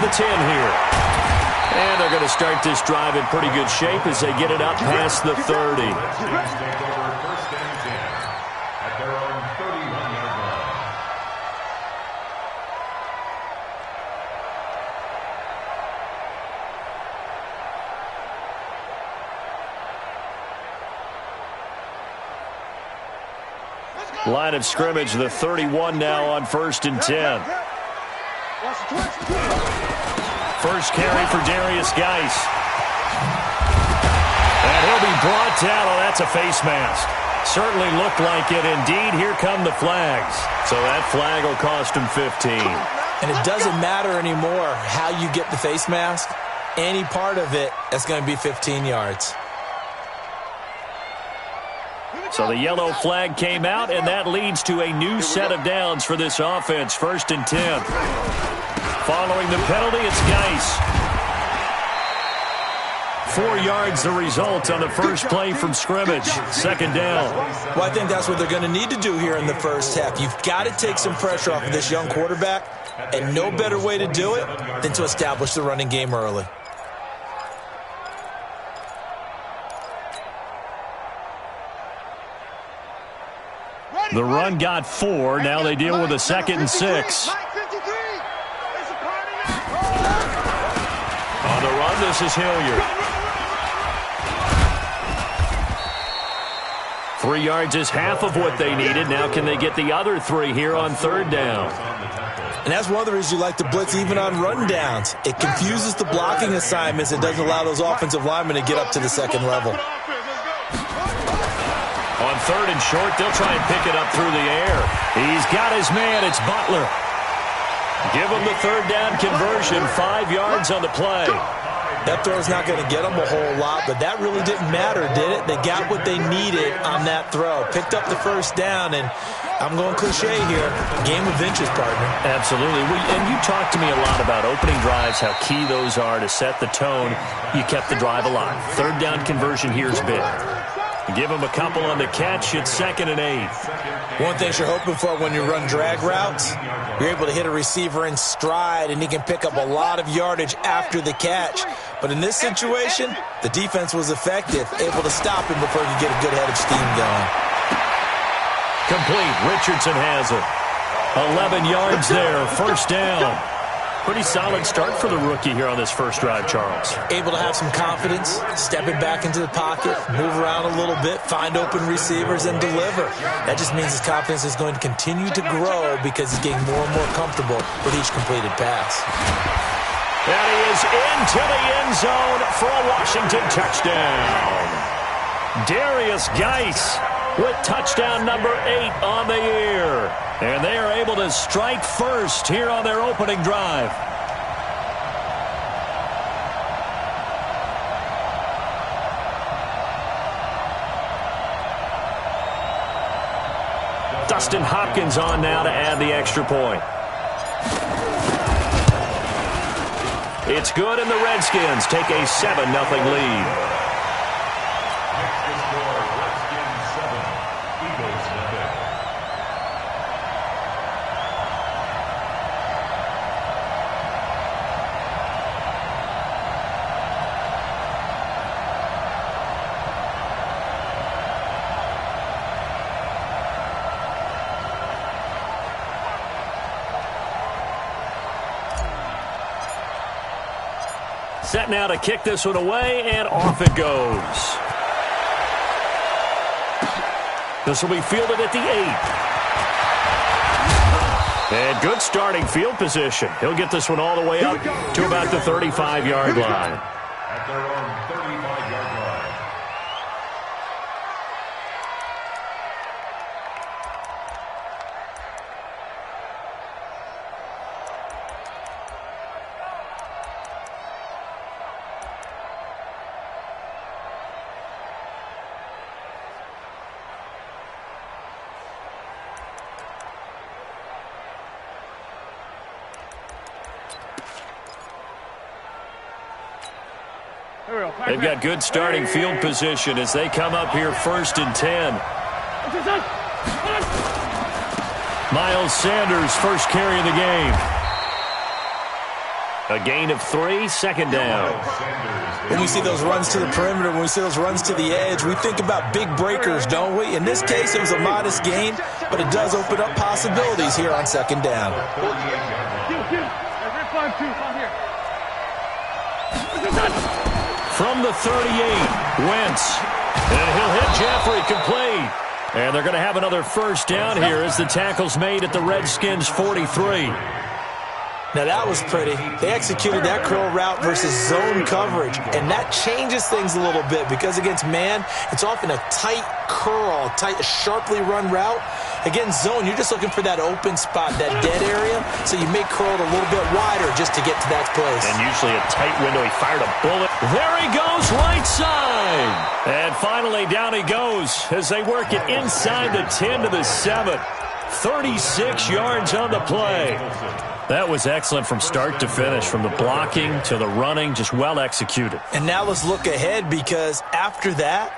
the 10 here. And they're going to start this drive in pretty good shape as they get it up past the 30. Line of scrimmage, the 31 now on 1st and 10. First carry for Darius Geis. And he'll be brought down. Oh, that's a face mask. Certainly looked like it. Indeed, here come the flags. So that flag will cost him 15. And it doesn't matter anymore how you get the face mask. Any part of it is going to be 15 yards. So the yellow flag came out, and that leads to a new set of downs for this offense. 1st and 10. Following the penalty, it's Geis. 4 yards the result on the first play from scrimmage. 2nd down. Well, I think that's what they're going to need to do here in the first half. You've got to take some pressure off of this young quarterback, and no better way to do it than to establish the running game early. The run got 4. Now they deal with a 2nd and 6. On the run, this is Hilliard. 3 yards is half of what they needed. Now can they get the other 3 here on 3rd down? And that's one of the reasons you like to blitz even on run downs. It confuses the blocking assignments. It doesn't allow those offensive linemen to get up to the 2nd level. On 3rd and short, they'll try and pick it up through the air. He's got his man. It's Butler. Give him the 3rd down conversion. 5 yards on the play. That throw's not going to get them a whole lot, but that really didn't matter, did it? They got what they needed on that throw. Picked up the 1st down, and I'm going cliche here. Game of inches, partner. Absolutely. And you talked to me a lot about opening drives, how key those are to set the tone. You kept the drive alive. 3rd down conversion here is big. Give him a couple on the catch. It's 2nd and 8. One thing you're hoping for when you run drag routes, you're able to hit a receiver in stride, and he can pick up a lot of yardage after the catch. But in this situation, the defense was effective, able to stop him before he could get a good head of steam going. Complete. Richardson has it. 11 yards there. 1st down. Pretty solid start for the rookie here on this first drive, Charles. Able to have some confidence, stepping back into the pocket, move around a little bit, find open receivers, and deliver. That just means his confidence is going to continue to grow because he's getting more and more comfortable with each completed pass. And he is into the end zone for a Washington touchdown. Darius Geis with touchdown number 8 on the year. And they are able to strike first here on their opening drive. Dustin Hopkins on now to add the extra point. It's good, and the Redskins take a 7-0 lead. Set now to kick this one away, and off it goes. This will be fielded at the 8. And good starting field position. He'll get this one all the way up to about the 35-yard line. At their own 35-yard line. They've got good starting field position as they come up here 1st and 10. Miles Sanders, first carry of the game. A gain of 3, second down. When we see those runs to the perimeter, when we see those runs to the edge, we think about big breakers, don't we? In this case, it was a modest gain, but it does open up possibilities here on second down. From the 38, Wentz. And he'll hit Jeffrey complete. And they're going to have another first down here as the tackle's made at the Redskins' 43. Now, that was pretty. They executed that curl route versus zone coverage, and that changes things a little bit because against man, it's often a tight curl, sharply run route. Against zone, you're just looking for that open spot, that dead area, so you may curl it a little bit wider just to get to that place. And usually a tight window. He fired a bullet. There he goes, right side. And finally, down he goes as they work it inside the 10 to the 7. 36 yards on the play. That was excellent from start to finish, from the blocking to the running, just well executed. And now let's look ahead because after that,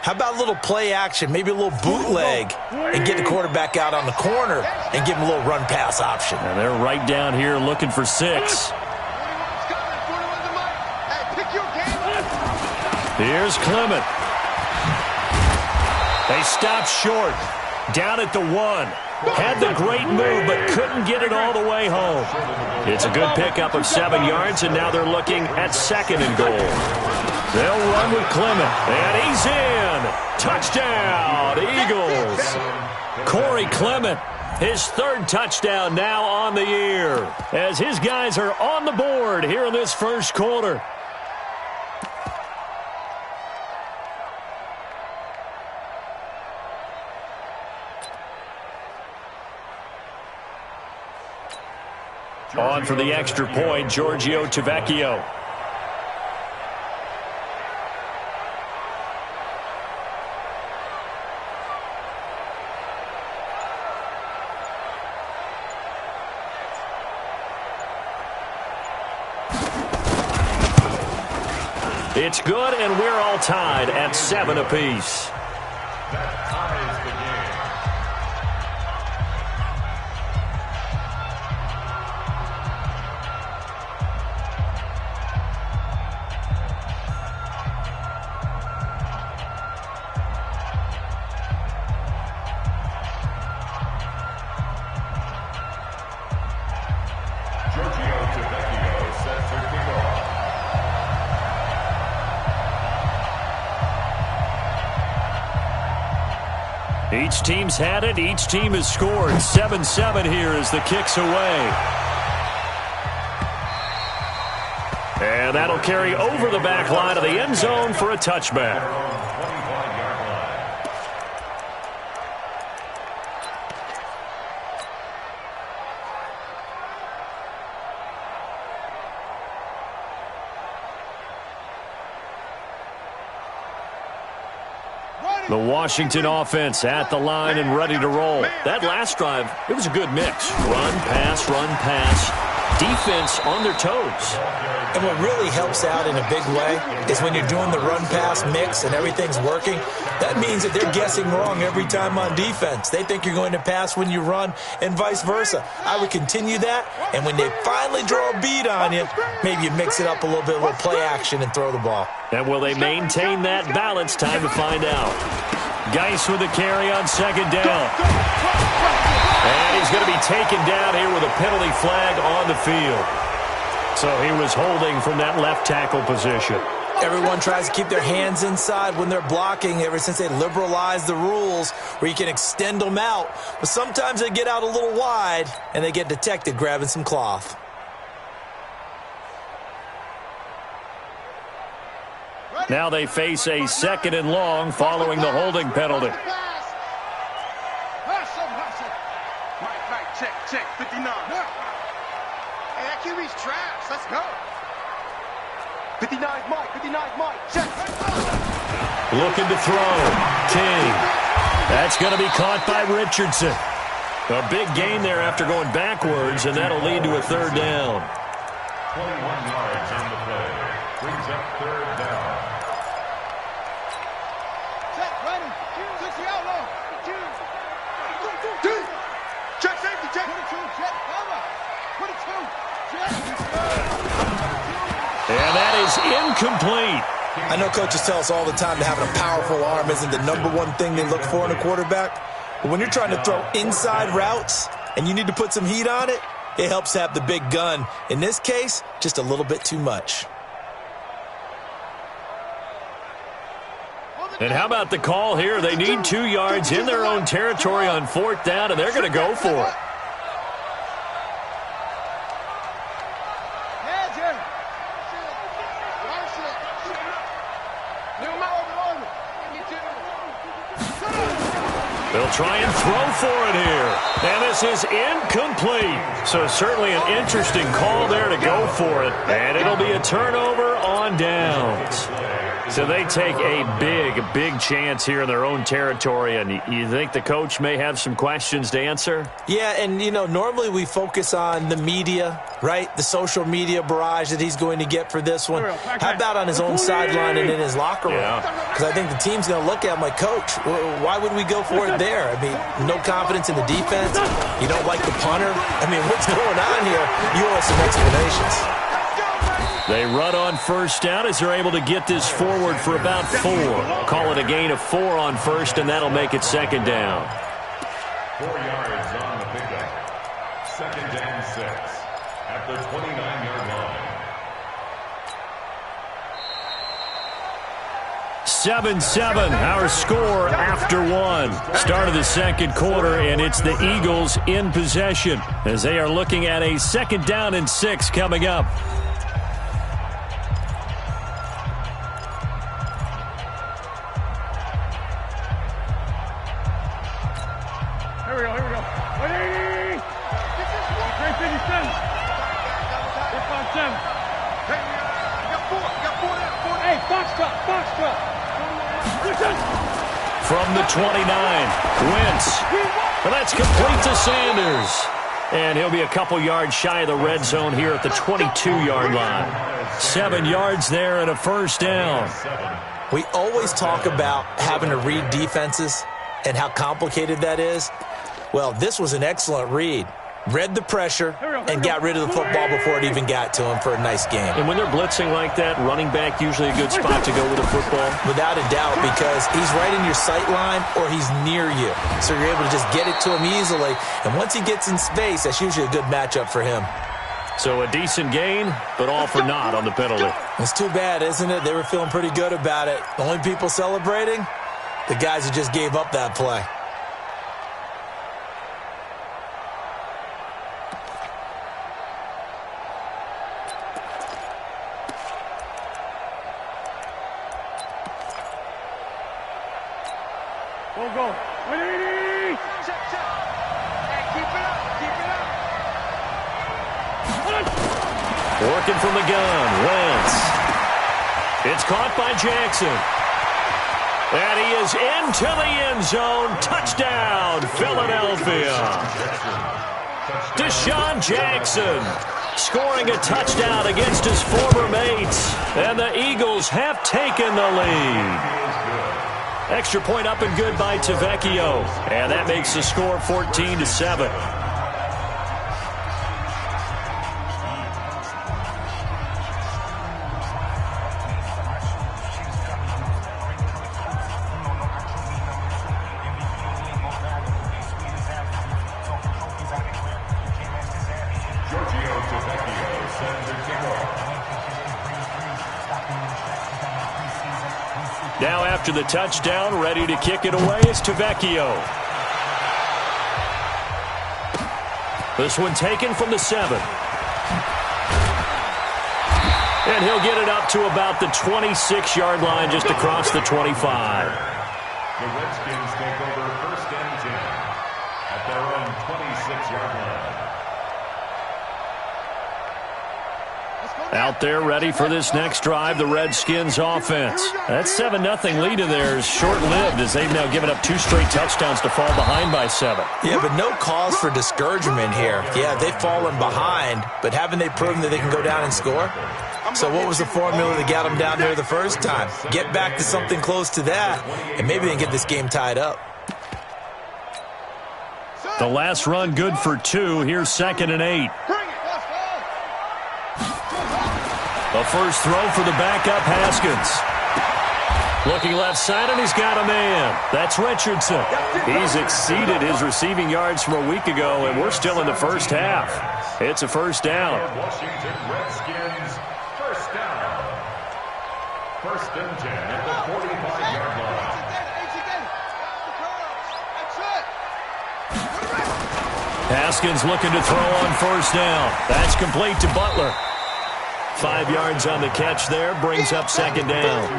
how about a little play action, maybe a little bootleg, and get the quarterback out on the corner and give him a little run-pass option. And they're right down here looking for 6. Here's Clement. They stopped short, down at the 1. Had the great move, but couldn't get it all the way home. It's a good pickup of 7 yards, and now they're looking at 2nd and goal. They'll run with Clement, and he's in. Touchdown, Eagles. Corey Clement, his 3rd touchdown now on the year, as his guys are on the board here in this first quarter. On for the extra point, Giorgio Tavecchio. It's good, and we're all tied at 7 apiece. Each team's had it. Each team has scored. 7-7 here as the kick's away. And that'll carry over the back line of the end zone for a touchback. The Washington offense at the line and ready to roll. That last drive, it was a good mix. Run, pass, defense on their toes. And what really helps out in a big way is when you're doing the run-pass mix and everything's working, that means that they're guessing wrong every time on defense. They think you're going to pass when you run and vice versa. I would continue that, and when they finally draw a beat on you, maybe you mix it up a little bit, a little play action, and throw the ball. And will they maintain that balance? Time to find out. Geis with the carry on 2nd down. And he's going to be taken down here with a penalty flag on the field. So he was holding from that left tackle position. Everyone tries to keep their hands inside when they're blocking ever since they liberalized the rules where you can extend them out. But sometimes they get out a little wide and they get detected grabbing some cloth. Now they face a 2nd and long following the holding penalty. Right, check, 59. Hey, that QB's trash. Let's go. 59 Mike, check. Looking to throw. King. That's going to be caught by Richardson. A big gain there after going backwards, and that'll lead to a 3rd down. 21 yards on the play. Brings up 3rd down. Check, ready. 60 out low. 2. Check safety, check. 22, check. Cover. 22. And that is incomplete. I know coaches tell us all the time that having a powerful arm isn't the #1 thing they look for in a quarterback. But when you're trying to throw inside routes and you need to put some heat on it, it helps to have the big gun. In this case, just a little bit too much. And how about the call here? They need 2 yards in their own territory on 4th down, and they're going to go for it. They'll try and throw for it here. And this is incomplete. So certainly an interesting call there to go for it. And it'll be a turnover on downs. So they take a big chance here in their own territory. And you think the coach may have some questions to answer? Yeah, and, you know, normally we focus on the media, right? The social media barrage that he's going to get for this one. How about on his own sideline and in his locker room? Because I think the team's going to look at him like, Coach, why would we go for it there? I mean, no confidence in the defense. You don't like the punter. I mean, what's going on here? You owe us some explanations. They run on 1st down as they're able to get this forward for about 4. Call it a gain of 4 on 1st, and that'll make it 2nd down. 4 yards on the pickup. 2nd and 6 at the 29-yard line. 7-7, our score after 1. Start of the 2nd quarter, and it's the Eagles in possession as they are looking at a 2nd down and 6 coming up. From the 29, Wentz. And that's complete to Sanders. And he'll be a couple yards shy of the red zone here at the 22-yard line. 7 yards there and a 1st down. We always talk about having to read defenses and how complicated that is. Well, this was an excellent read. Read the pressure and got rid of the football before it even got to him for a nice game. And when they're blitzing like that, running back usually a good spot to go with a football? Without a doubt, because he's right in your sight line or he's near you. So you're able to just get it to him easily. And once he gets in space, that's usually a good matchup for him. So a decent gain, but all for naught on the penalty. It's too bad, isn't it? They were feeling pretty good about it. The only people celebrating? The guys who just gave up that play. Go. Ready? Check. Hey, keep it up. Working from the gun, Wentz. It's caught by Jackson. And he is into the end zone. Touchdown, Philadelphia. Deshaun Jackson scoring a touchdown against his former mates. And the Eagles have taken the lead. Extra point up and good by Tavecchio. And that makes the score 14-7. Now after the touchdown, ready to kick it away is Tavecchio. This one taken from the 7. And he'll get it up to about the 26-yard line, just across the 25. The Redskins take over 1st and 10 at their own 26-yard line. Out there ready for this next drive, the Redskins offense. That 7-0 lead of theirs short-lived as they've now given up 2 straight touchdowns to fall behind by 7. Yeah, but no cause for discouragement here. Yeah, they've fallen behind, but haven't they proven that they can go down and score? So what was the formula that got them down there the first time? Get back to something close to that, and maybe they can get this game tied up. The last run good for 2. Here's 2nd and 8. A first throw for the backup Haskins. Looking left side, and he's got a man. That's Richardson. He's exceeded his receiving yards from a week ago, and we're still in the first half. It's a first down. Washington Redskins, first down. First and 10 at the 45-yard line. Haskins looking to throw on first down. That's complete to Butler. 5 yards on the catch there, brings up second down.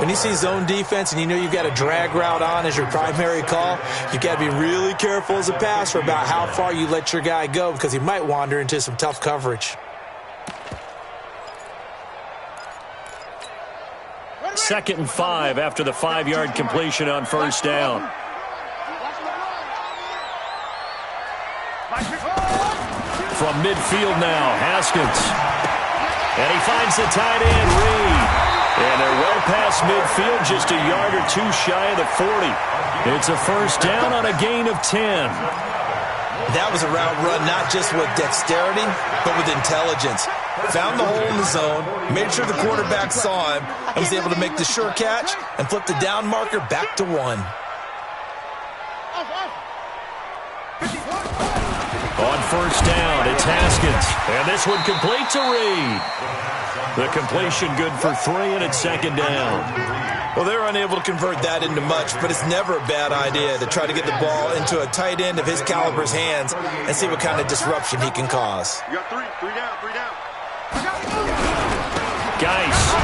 When you see zone defense and you know you've got a drag route on as your primary call, you've got to be really careful as a passer about how far you let your guy go because he might wander into some tough coverage. Second and 5 after the 5-yard completion on first down. From midfield now, Haskins. And he finds the tight end, Reed. And they're well past midfield, just a yard or two shy of the 40. It's a first down on a gain of 10. That was a route run not just with dexterity, but with intelligence. Found the hole in the zone, made sure the quarterback saw him, and was able to make the sure catch and flip the down marker back to 1. On first down, it's Haskins. And this one complete to Reed. The completion good for 3, and it's second down. Well, they're unable to convert that into much, but it's never a bad idea to try to get the ball into a tight end of his caliber's hands and see what kind of disruption he can cause. You got three down. Geis.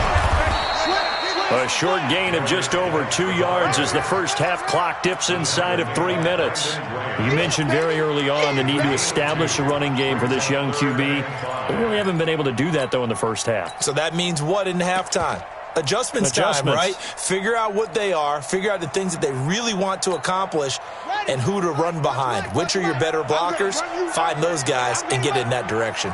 A short gain of just over 2 yards as the first half clock dips inside of 3 minutes. You mentioned very early on the need to establish a running game for this young QB. They really haven't been able to do that, though, in the first half. So that means what in halftime? Adjustments time, right? Figure out what they are, figure out the things that they really want to accomplish, and who to run behind. Which are your better blockers? Find those guys and get in that direction.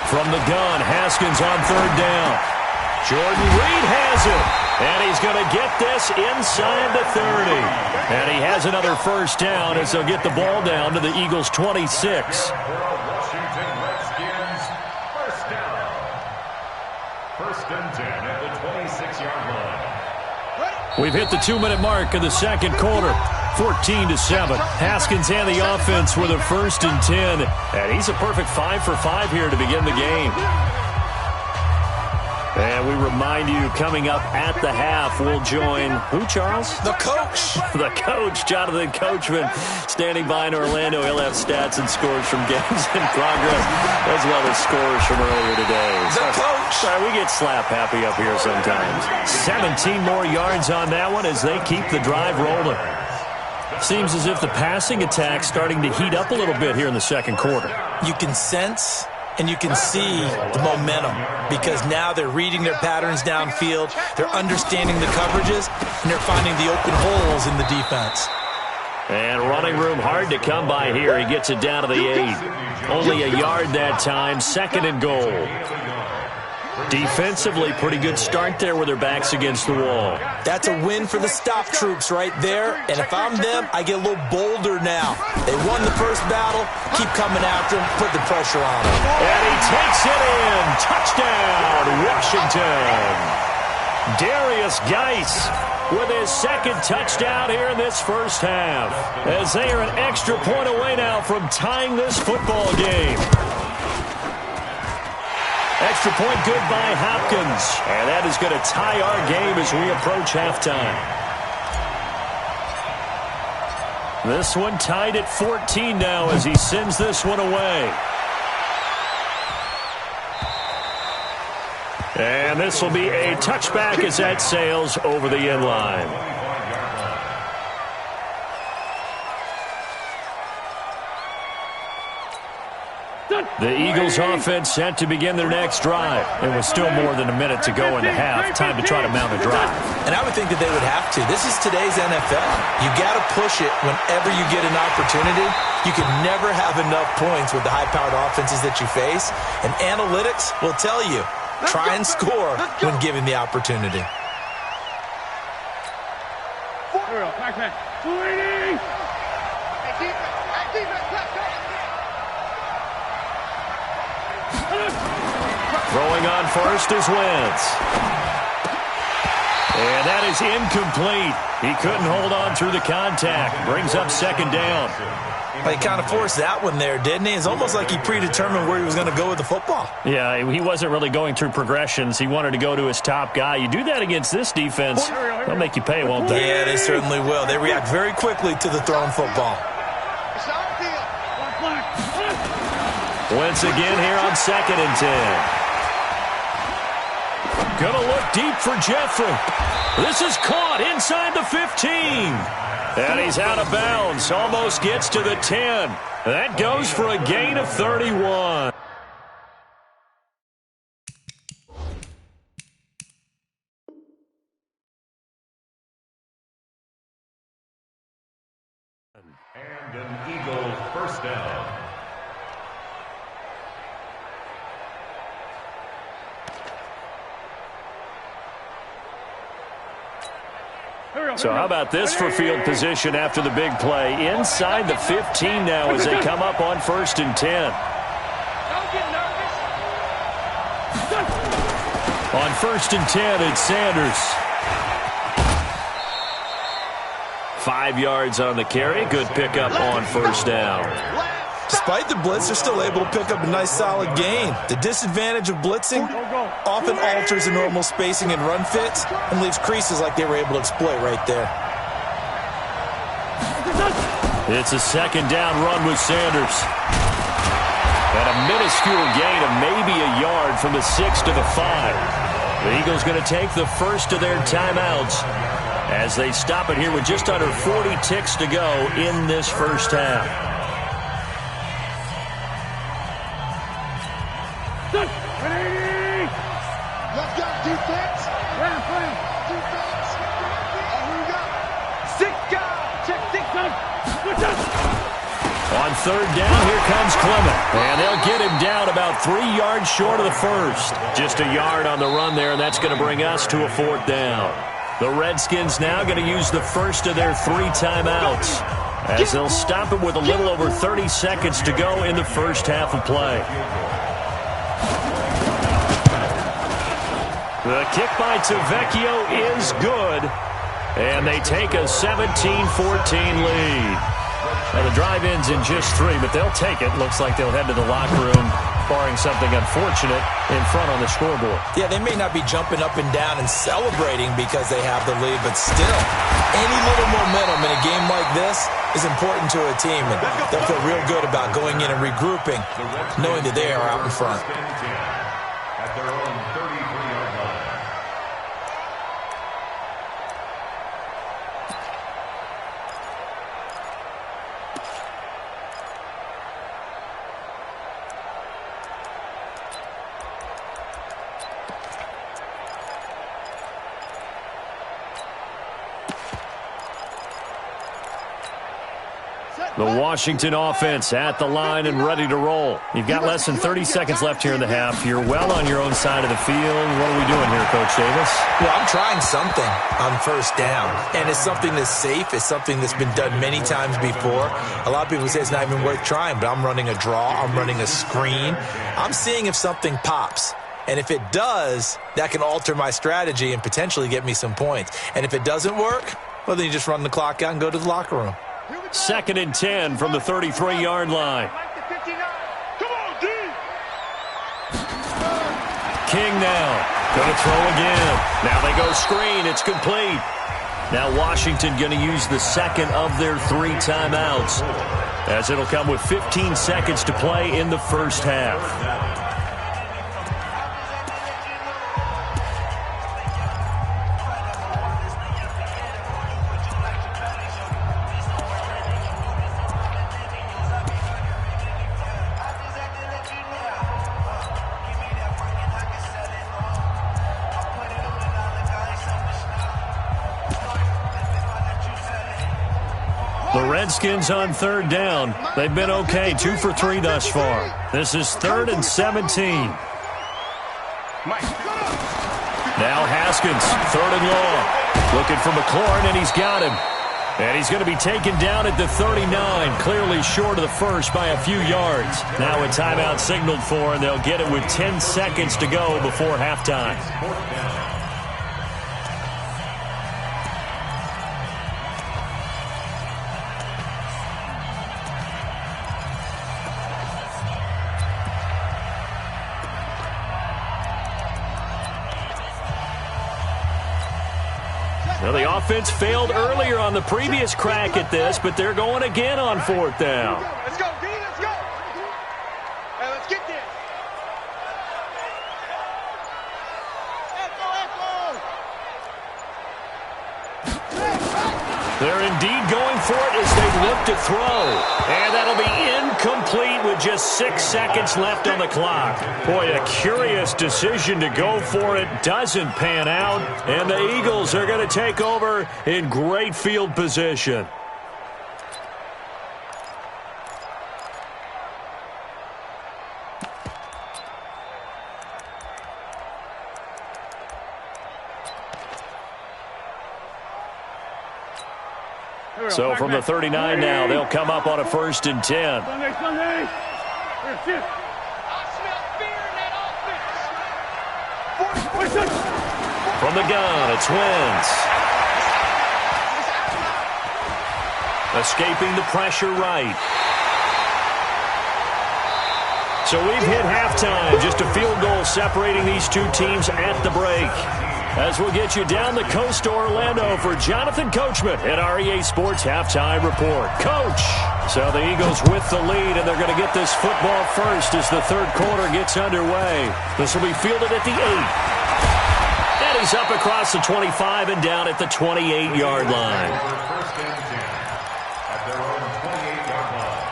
From the gun, Haskins on third down. Jordan Reed has it. And he's going to get this inside the 30. And he has another first down as they'll get the ball down to the Eagles' 26. Washington Redskins, first down. First and 10 at the 26-yard line. We've hit the 2-minute mark of the second quarter. 14-7. Haskins and the offense with a first and 10. And he's a perfect 5 for 5 here to begin the game. And we remind you, coming up at the half, we'll join who, Charles? The coach. The coach, Jonathan Coachman, standing by in Orlando. He'll have stats and scores from games in progress, as well as scores from earlier today. The coach. Sorry, we get slap happy up here sometimes. 17 more yards on that one as they keep the drive rolling. Seems as if the passing attack's starting to heat up a little bit here in the second quarter. You can sense and you can see the momentum because now they're reading their patterns downfield, they're understanding the coverages, and they're finding the open holes in the defense. And running room hard to come by here. He gets it down to the 8. Only a yard that time, second and goal. Defensively, pretty good start there with their backs against the wall. That's a win for the stop troops right there. And if I'm them, I get a little bolder now. They won the first battle. Keep coming after them. Put the pressure on them. And he takes it in. Touchdown, Washington. Darius Geis with his second touchdown here in this first half. As they are an extra point away now from tying this football game. Extra point good by Hopkins. And that is going to tie our game as we approach halftime. This one tied at 14 now as he sends this one away. And this will be a touchback as that sails over the end line. The Eagles offense set to begin their next drive. It was still more than a minute to go in the half. Time to try to mount a drive. And I would think that they would have to. This is today's NFL. You got to push it whenever you get an opportunity. You can never have enough points with the high-powered offenses that you face. And analytics will tell you, try and score when given the opportunity. we go. Back man. 280. Throwing on first is Wentz. And that is incomplete. He couldn't hold on through the contact. Brings up second down. He kind of forced that one there, didn't he? It's almost like he predetermined where he was going to go with the football. Yeah, he wasn't really going through progressions. He wanted to go to his top guy. You do that against this defense, they'll make you pay, won't they? Yeah, they certainly will. They react very quickly to the thrown football. Wentz again here on 2nd and 10. Gonna look deep for Jeffrey. This is caught inside the 15. And he's out of bounds. Almost gets to the 10. That goes for a gain of 31. And an Eagle first down. So how about this for field position after the big play? Inside the 15 now as they come up on 1st and 10. Don't get nervous. On 1st and 10, it's Sanders. 5 yards on the carry. Good pickup on 1st down. Despite the blitz, they're still able to pick up a nice solid gain. The disadvantage of blitzing often alters the normal spacing and run fits and leaves creases like they were able to exploit right there. It's a 2nd down run with Sanders. And a minuscule gain of maybe a yard from the 6 to the 5. The Eagles going to take the first of their timeouts as they stop it here with just under 40 ticks to go in this first half. Let's go, defense. Defense. Here we go. 6 guys. Check 6 On 3rd down, here comes Clement. And they'll get him down about 3 yards short of the first. Just a yard on the run there, and that's going to bring us to a 4th down. The Redskins now going to use the first of their 3 timeouts as they'll stop it with a little over 30 seconds to go in the first half of play. The kick by Tavecchio is good, and they take a 17-14 lead. Now the drive ends in just 3, but they'll take it. Looks like they'll head to the locker room, barring something unfortunate, in front on the scoreboard. Yeah, they may not be jumping up and down and celebrating because they have the lead, but still, any little momentum in a game like this is important to a team, and they'll feel real good about going in and regrouping, knowing that they are out in front. At their own 33-yard line. The Washington offense at the line and ready to roll. You've got less than 30 seconds left here in the half. You're well on your own side of the field. What are we doing here, Coach Davis? Well, I'm trying something on 1st down, and it's something that's safe. It's something that's been done many times before. A lot of people say it's not even worth trying, but I'm running a draw. I'm running a screen. I'm seeing if something pops. And if it does, that can alter my strategy and potentially get me some points. And if it doesn't work, well, then you just run the clock out and go to the locker room. 2nd and 10 from the 33-yard line. Come on, D. King now. Going to throw again. Now they go screen. It's complete. Now Washington going to use the 2nd of their 3 timeouts, as it'll come with 15 seconds to play in the first half. The Redskins on 3rd down. They've been okay, 2 for 3 thus far. This is 3rd and 17. Now Haskins, 3rd and long. Looking for McLaurin, and he's got him. And he's going to be taken down at the 39, clearly short of the first by a few yards. Now a timeout signaled for, and they'll get it with 10 seconds to go before halftime. Well, the offense failed earlier on the previous crack at this, but they're going again on fourth down. Let's go, D, let's go. Hey, let's get this. They're indeed going for it as they look to throw. And that'll be incomplete with just 6 seconds left on the clock. Boy, a curious decision to go for it. Doesn't pan out. And the Eagles are going to take over in great field position. So from the 39 now, they'll come up on a 1st and 10. Sunday. I smell fear in that offense. From the gun, it's Wentz. Escaping the pressure right. So we've hit halftime. Just a field goal separating these two teams at the break. As we'll get you down the coast to Orlando for Jonathan Coachman at our EA Sports Halftime Report. Coach! So the Eagles with the lead, and they're going to get this football first as the third quarter gets underway. This will be fielded at the 8. And he's up across the 25 and down at the 28-yard line. First and 10 at their own 28-yard line.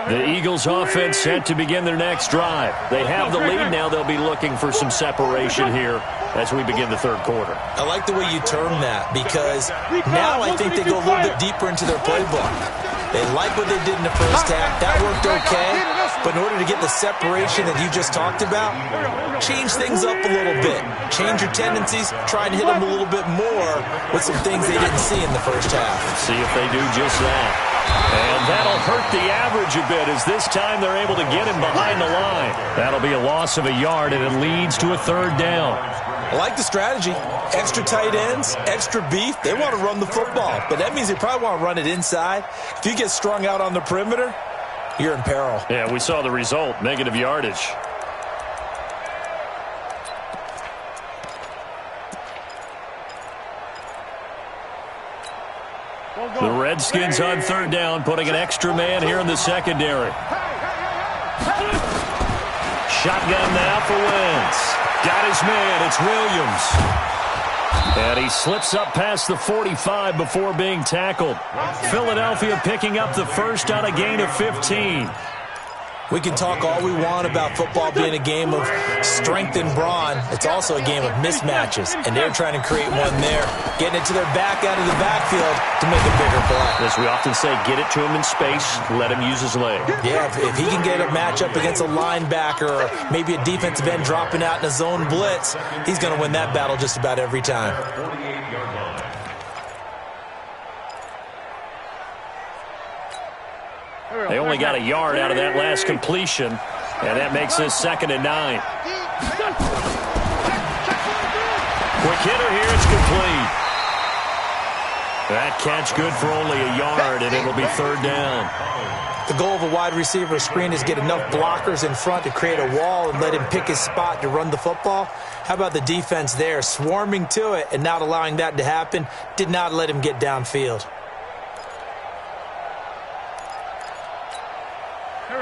The Eagles offense set to begin their next drive. They have the lead now. They'll be looking for some separation here as we begin the third quarter. I like the way you term that, because now I think they go a little bit deeper into their playbook. They like what they did in the first half. That worked okay. But in order to get the separation that you just talked about, change things up a little bit. Change your tendencies. Try and hit them a little bit more with some things they didn't see in the first half. See if they do just that. And that'll hurt the average a bit, as this time they're able to get him behind the line. That'll be a loss of a yard, and it leads to a third down. I like the strategy. Extra tight ends, extra beef. They want to run the football, but that means they probably want to run it inside. If you get strung out on the perimeter, you're in peril. Yeah, we saw the result, negative yardage. The Redskins on third down, putting an extra man here in the secondary. Shotgun now for Wentz. Got his man, it's Williams. And he slips up past the 45 before being tackled. Philadelphia picking up the first on a gain of 15. We can talk all we want about football being a game of strength and brawn. It's also a game of mismatches, and they're trying to create one there, getting it to their back out of the backfield to make a bigger play. As we often say, get it to him in space, let him use his leg. Yeah, if he can get a matchup against a linebacker or maybe a defensive end dropping out in a zone blitz, he's going to win that battle just about every time. 48-yard line. They only got a yard out of that last completion, and that makes this 2nd and 9. Quick hitter here, it's complete. That catch good for only a yard, and it'll be third down. The goal of a wide receiver screen is get enough blockers in front to create a wall and let him pick his spot to run the football. How about the defense there, swarming to it and not allowing that to happen? Did not let him get downfield.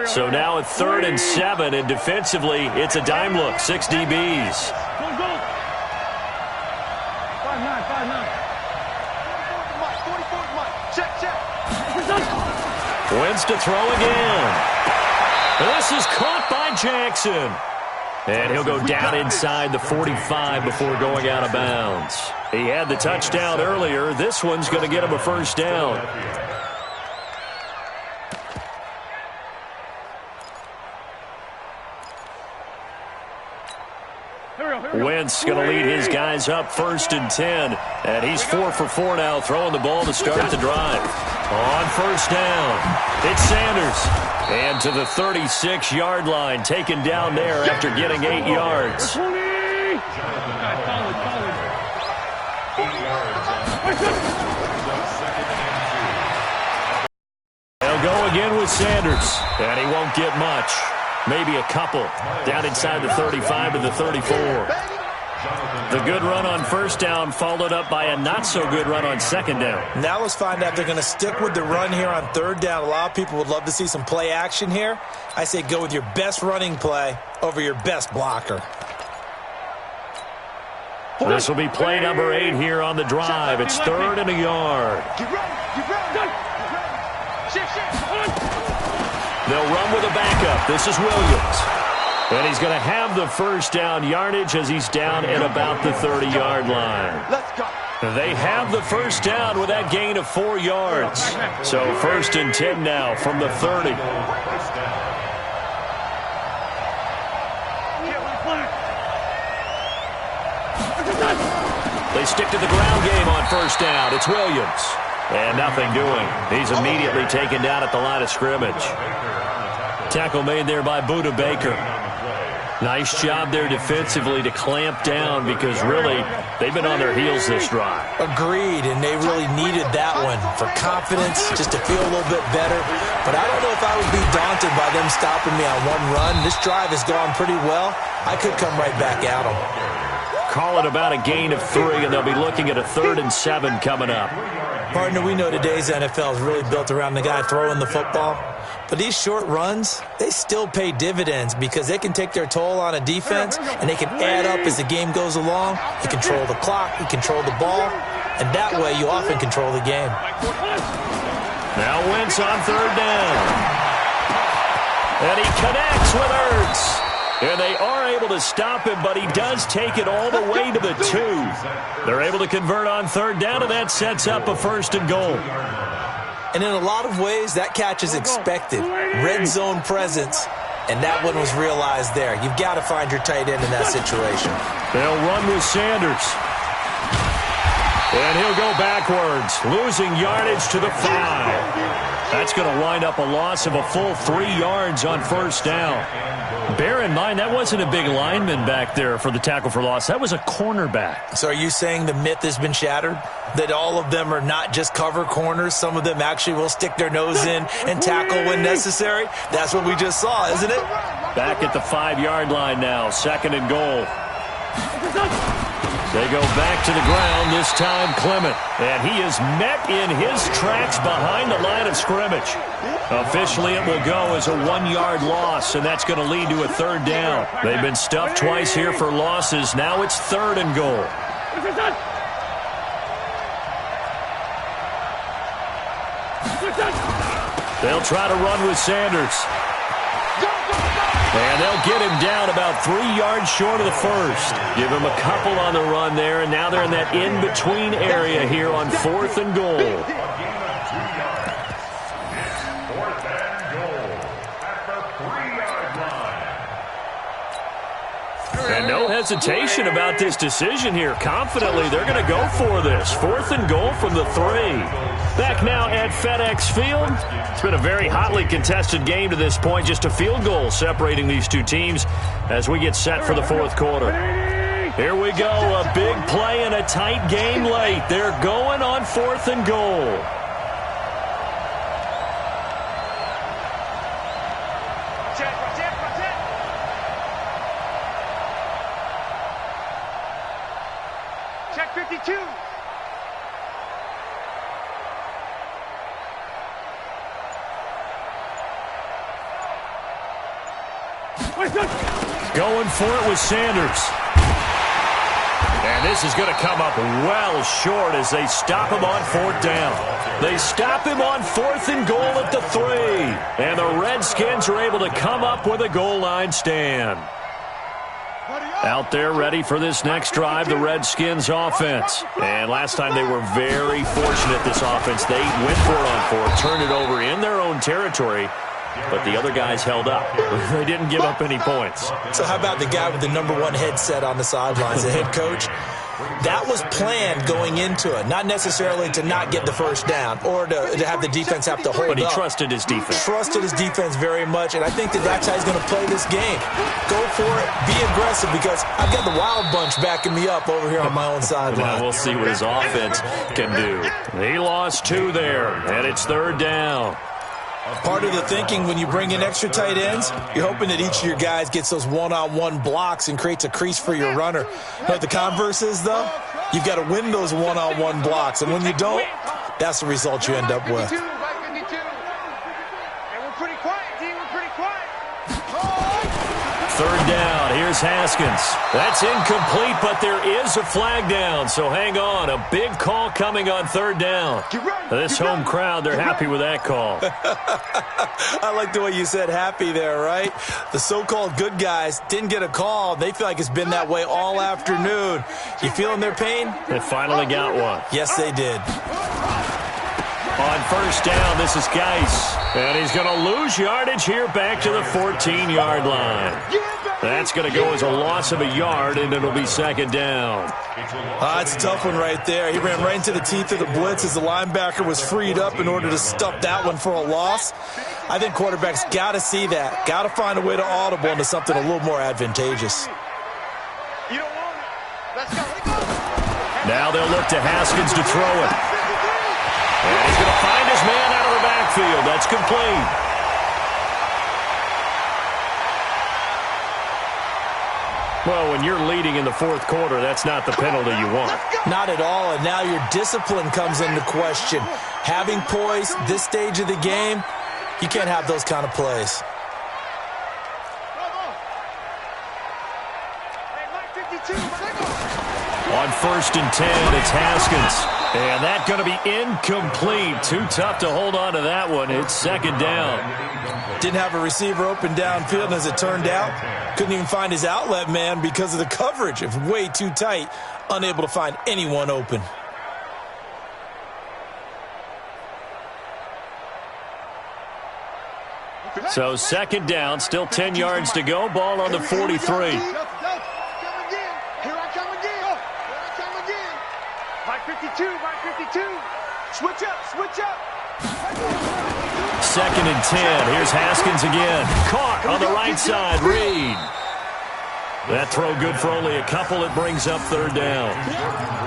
So now at 3rd and 7, and defensively, it's a dime look, 6 DBs. Go. 5-9. Check. Wentz to throw again. This is caught by Jackson. And he'll go down inside the 45 before going out of bounds. He had the touchdown earlier. This one's going to get him a first down. Wentz going to lead his guys up 1st and 10. And he's 4 for 4 now, throwing the ball to start the drive. On first down, it's Sanders. And to the 36-yard line, taken down there after getting 8 yards. They'll go again with Sanders. And he won't get much. Maybe a couple. Down inside the 35 to the 34. The good run on first down followed up by a not-so-good run on second down. Now let's find out if they're going to stick with the run here on third down. A lot of people would love to see some play action here. I say go with your best running play over your best blocker. This will be play number 8 here on the drive. It's 3rd and a yard. They'll run with a backup. This is Williams. And he's going to have the first down yardage as he's down at about the 30-yard line. They have the first down with that gain of 4 yards. So 1st and 10 now from the 30. They stick to the ground game on first down. It's Williams. And nothing doing. He's immediately taken down at the line of scrimmage. Tackle made there by Budda Baker. Nice job there defensively to clamp down because really they've been on their heels this drive. Agreed, and they really needed that one for confidence, just to feel a little bit better. But I don't know if I would be daunted by them stopping me on one run. This drive has gone pretty well. I could come right back at them. Call it about a gain of 3, and they'll be looking at a 3rd and 7 coming up. Partner, we know today's NFL is really built around the guy throwing the football. But these short runs, they still pay dividends because they can take their toll on a defense and they can add up as the game goes along. You control the clock, you control the ball, and that way you often control the game. Now Wentz on 3rd down. And he connects with Ertz. And they are able to stop him, but he does take it all the way to the 2. They're able to convert on 3rd down, and that sets up a 1st and goal. And in a lot of ways, that catch is expected. Red zone presence, and that one was realized there. You've got to find your tight end in that situation. They'll run with Sanders. And he'll go backwards, losing yardage to the 5. That's going to wind up a loss of a full 3 yards on first down. Bear in mind, that wasn't a big lineman back there for the tackle for loss. That was a cornerback. So are you saying the myth has been shattered? That all of them are not just cover corners? Some of them actually will stick their nose in and tackle when necessary? That's what we just saw, isn't it? Back at the 5-yard line now, 2nd and goal. They go back to the ground, this time Clement. And he is met in his tracks behind the line of scrimmage. Officially, it will go as a 1-yard loss, and that's going to lead to a 3rd down. They've been stuffed twice here for losses. Now it's 3rd and goal. They'll try to run with Sanders. And they'll get him down about 3 yards short of the 1st. Give him a couple on the run there, and now they're in that in-between area here on 4th and goal. And no hesitation about this decision here. Confidently, they're going to go for this. 4th and goal from the 3. Back now at FedEx Field. It's been a very hotly contested game to this point. Just a field goal separating these two teams as we get set for the 4th quarter. Here we go. A big play and a tight game late. They're going on 4th and goal. Check 52. Going for it with Sanders. And this is going to come up well short as they stop him on 4th down. They stop him on 4th and goal at the 3. And the Redskins are able to come up with a goal line stand. Out there ready for this next drive, the Redskins offense. And last time they were very fortunate, this offense. They went for it on fourth, turned it over in their own territory, but the other guys held up. They didn't give up any points. So how about the guy with the #1 headset on the sidelines, the head coach? That was planned going into it, not necessarily to not get the first down or to have the defense have to hold up. But he trusted his defense. Trusted his defense very much, and I think that's how he's going to play this game. Go for it, be aggressive, because I've got the wild bunch backing me up over here on my own sideline. We'll see what his offense can do. He lost 2 there, and it's 3rd down. Part of the thinking when you bring in extra tight ends, you're hoping that each of your guys gets those one-on-one blocks and creates a crease for your runner. You know what the converse is, though? You've got to win those one-on-one blocks, and when you don't, that's the result you end up with. Third down. Here's Haskins. That's incomplete, but there is a flag down, so hang on. A big call coming on 3rd down. This home crowd, they're happy with that call. I like the way you said happy there, right? The so-called good guys didn't get a call. They feel like it's been that way all afternoon. You feeling their pain? They finally got one. Yes, they did. On 1st down, this is Geis. And he's going to lose yardage here back to the 14-yard line. That's going to go as a loss of a yard, and it'll be 2nd down. It's a tough one right there. He ran right into the teeth of the blitz as the linebacker was freed up in order to stuff that one for a loss. I think quarterbacks got to see that. Got to find a way to audible into something a little more advantageous. Now they'll look to Haskins to throw it. And he's going to find his man out of the backfield. That's complete. Well, when you're leading in the 4th quarter, that's not the penalty you want. Not at all, and now your discipline comes into question. Having poise this stage of the game, you can't have those kind of plays. On 1st and 10, it's Haskins. And that's going to be incomplete. Too tough to hold on to that one. It's 2nd down. Didn't have a receiver open downfield, and as it turned out, couldn't even find his outlet man because of the coverage. It's way too tight, unable to find anyone open. So 2nd down, still 10 yards to go. Ball on the 43. Switch up. 2nd and 10. Here's Haskins again. Caught on the right side. Reed. That throw good for only a couple. It brings up 3rd down.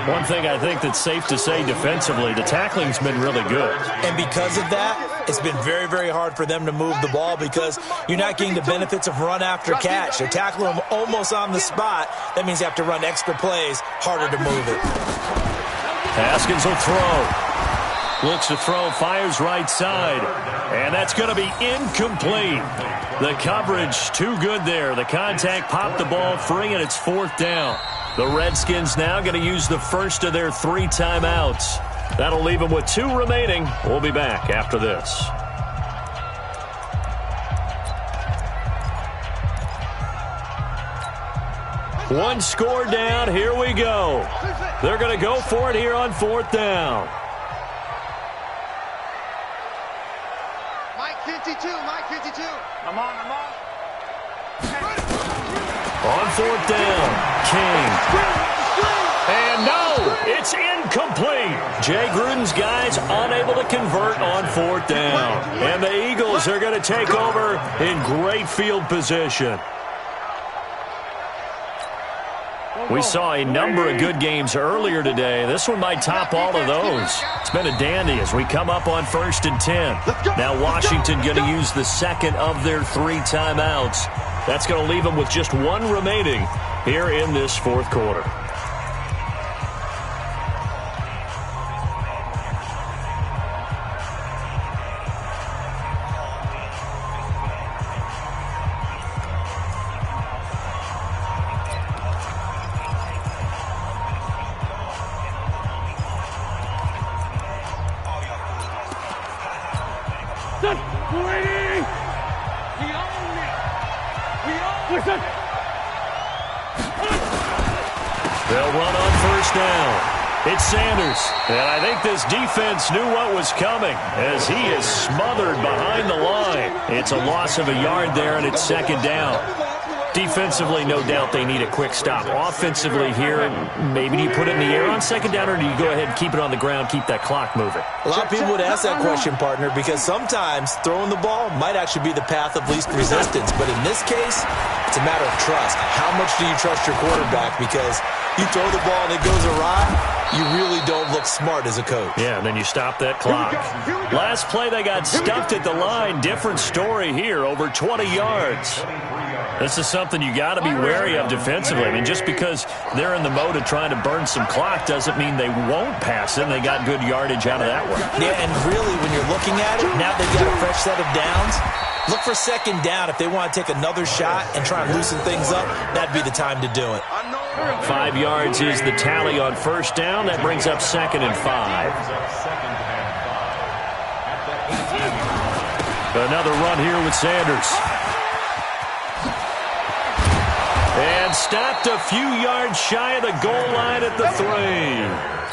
One thing I think that's safe to say defensively, the tackling's been really good. And because of that, it's been very, very hard for them to move the ball because you're not getting the benefits of run after catch. They're tackling them almost on the spot. That means you have to run extra plays, harder to move it. Haskins will throw. Looks to throw, fires right side. And that's going to be incomplete. The coverage too good there. The contact popped the ball free, and it's 4th down. The Redskins now going to use the first of their 3 timeouts. That'll leave them with 2 remaining. We'll be back after this. One score down. Here we go. They're going to go for it here on 4th down. Mike 52. I'm on. On 4th down, King. And no, it's incomplete. Jay Gruden's guys unable to convert on 4th down. And the Eagles are going to take over in great field position. We saw a number of good games earlier today. This one might top all of those. It's been a dandy as we come up on 1st and 10. Now Washington going to use the 2nd of their 3 timeouts. That's going to leave them with just 1 remaining here in this 4th quarter. They'll run on first down. It's Sanders, and I think this defense knew what was coming as he is smothered behind the line. It's a loss of a yard there, and it's second down. Defensively, no doubt they need a quick stop. Offensively here, maybe do you put it in the air on second down, or do you go ahead and keep it on the ground, keep that clock moving? A lot of people would ask that question, partner, because sometimes throwing the ball might actually be the path of least resistance. But in this case, it's a matter of trust. How much do you trust your quarterback? Because you throw the ball and it goes awry, you really don't look smart as a coach. Yeah, and then you stop that clock. Last play, they got stuffed at the line. Different story here, over 20 yards. This is something you got to be wary of defensively. I mean, just because they're in the mode of trying to burn some clock doesn't mean they won't pass it. They got good yardage out of that one. Yeah, and really, when you're looking at it, now they've got a fresh set of downs. Look for second down. If they want to take another shot and try and loosen things up, that'd be the time to do it. 5 yards is the tally on first down. That brings up 2nd and 5. Another run here with Sanders. And stopped a few yards shy of the goal line at the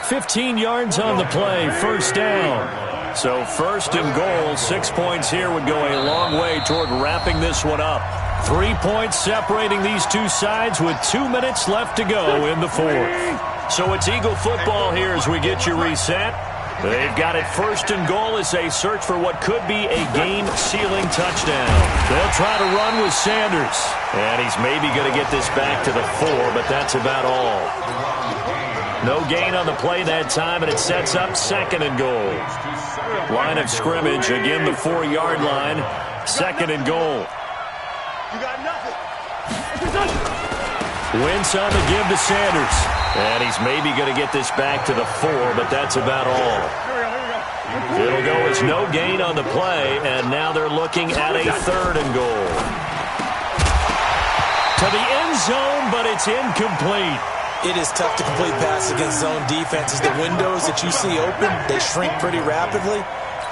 3. 15 yards on the play, first down. So first and goal, 6 points here would go a long way toward wrapping this one up. 3 points separating these two sides with 2 minutes left to go in the fourth. So it's Eagle football here as we get you reset. They've got it first and goal as they search for what could be a game-sealing touchdown. They'll try to run with Sanders. And he's maybe going to get this back to the 4, but that's about all. No gain on the play that time, and it sets up 2nd and goal. Line of scrimmage, again the 4-yard line. 2nd and goal. You got nothing. Wentz on the give to Sanders. And he's maybe going to get this back to the 4, but that's about all. It'll go as no gain on the play, and now they're looking at a 3rd and goal. To the end zone, but it's incomplete. It is tough to complete passes against zone defenses. The windows that you see open, they shrink pretty rapidly.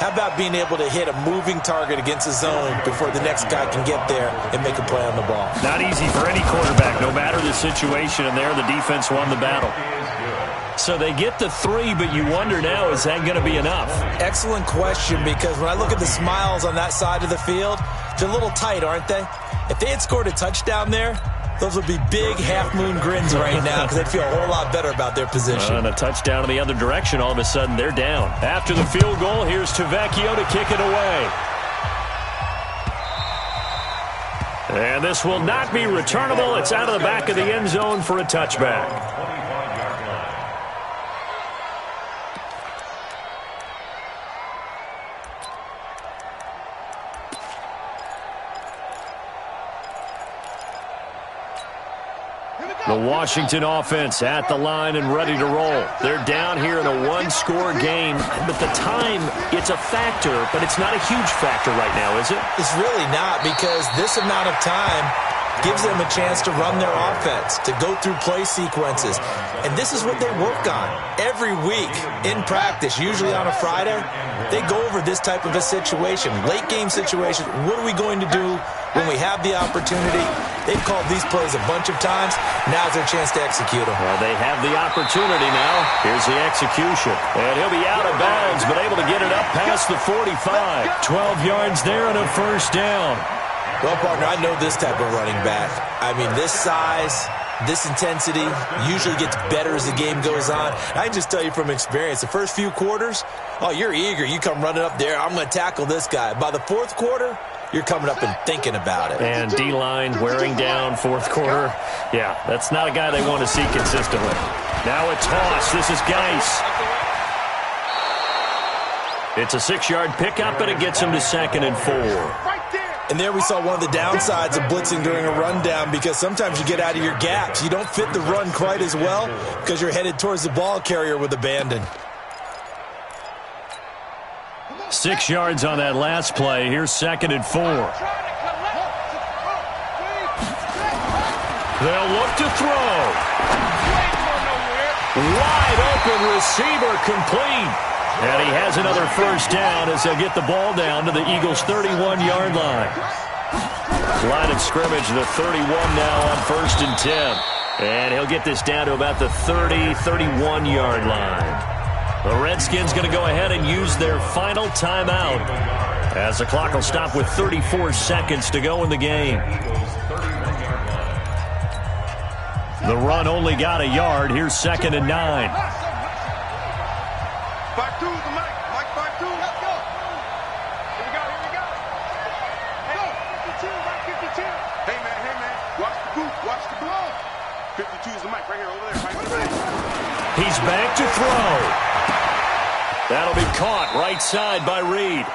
How about being able to hit a moving target against a zone before the next guy can get there and make a play on the ball? Not easy for any quarterback, no matter the situation, and there the defense won the battle. So they get the 3, but you wonder now, is that going to be enough? Excellent question, because when I look at the smiles on that side of the field, they're a little tight, aren't they? If they had scored a touchdown there, those would be big half-moon grins right now because they'd feel a whole lot better about their position. And a touchdown in the other direction, all of a sudden they're down. After the field goal, here's Tavecchio to kick it away. And this will not be returnable. It's out of the back of the end zone for a touchback. The Washington offense at the line and ready to roll. They're down here in a one-score game, but the time, it's a factor, but it's not a huge factor right now, is it? It's really not, because this amount of time gives them a chance to run their offense, to go through play sequences. And this is what they work on every week in practice, usually on a Friday. They go over this type of a situation, late game situation. What are we going to do when we have the opportunity? They've called these plays a bunch of times. Now's their chance to execute them. Well, they have the opportunity now. Here's the execution. And he'll be out of bounds, but able to get it up past the 45. 12 yards there and a first down. Well, partner, I know this type of running back. I mean, this size, this intensity usually gets better as the game goes on. I can just tell you from experience, the first few quarters, oh, you're eager. You come running up there. I'm going to tackle this guy. By the fourth quarter, you're coming up and thinking about it. And D-line wearing down fourth quarter. Yeah, that's not a guy they want to see consistently. Now a toss. This is Geis. It's a 6-yard pickup, and it gets him to 2nd and 4. And there we saw one of the downsides of blitzing during a rundown, because sometimes you get out of your gaps. You don't fit the run quite as well because you're headed towards the ball carrier with abandon. 6 yards on that last play. Here's 2nd and 4. They'll look to throw. Wide open receiver, complete. And he has another first down as they'll get the ball down to the Eagles' 31-yard line. Line of scrimmage, the 31 now on 1st and 10. And he'll get this down to about the 30, 31-yard line. The Redskins going to go ahead and use their final timeout as the clock will stop with 34 seconds to go in the game. The run only got a yard. Here's 2nd and 9. 5-2 is the mic. Mike 5-2. Let's go. Here we go. Hey, 52, Mike 52. Hey, man. Watch the boot. Watch the boot. 52 is the mic right here, over there. Right. He's back to throw. That'll be caught right side by Reed.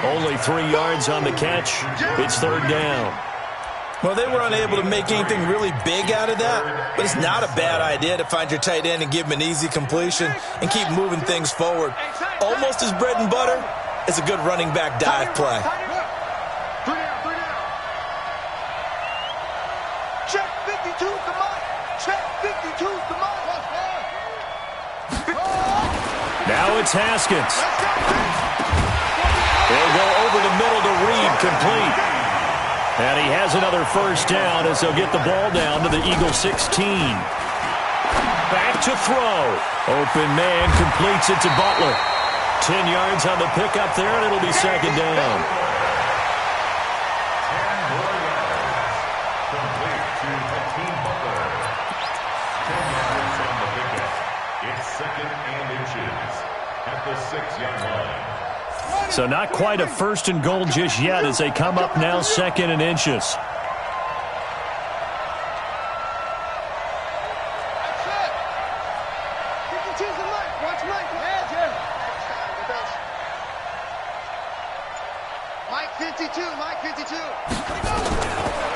Only 3 yards on the catch. It's 3rd down. Well, they were unable to make anything really big out of that, but it's not a bad idea to find your tight end and give him an easy completion and keep moving things forward. Almost his bread and butter is a good running back dive play. 3 down. Check 52, come on. Check 52, come on. Now it's Haskins. They'll go over the middle to Reed, complete. And he has another 1st down as they'll get the ball down to the Eagle 16. Back to throw. Open man completes it to Butler. 10 yards on the pickup there, and it'll be 2nd down. 10 more yards. Complete to Hakeem Butler. 10 yards on the pickup. It's 2nd and inches at the 6-yard line. So not quite a 1st and goal just yet as they come up now 2nd and inches. That's it. 52's the mic. Watch Mike. Mike 52.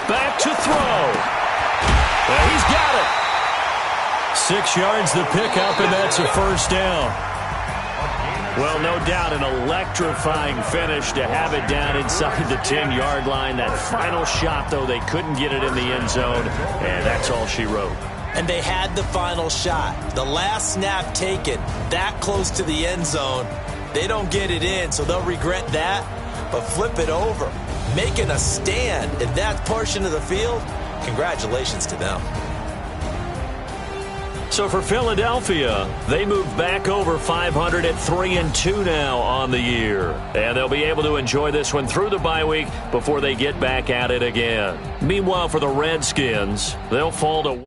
Back to throw. Well, he's got it. 6 yards the pickup, and that's a 1st down. Well, no doubt an electrifying finish to have it down inside the 10-yard line. That final shot, though, they couldn't get it in the end zone, and that's all she wrote. And they had the final shot. The last snap taken that close to the end zone. They don't get it in, so they'll regret that. But flip it over, making a stand in that portion of the field, congratulations to them. So for Philadelphia, they move back over 500 at 3-2 now on the year. And they'll be able to enjoy this one through the bye week before they get back at it again. Meanwhile, for the Redskins, they'll fall to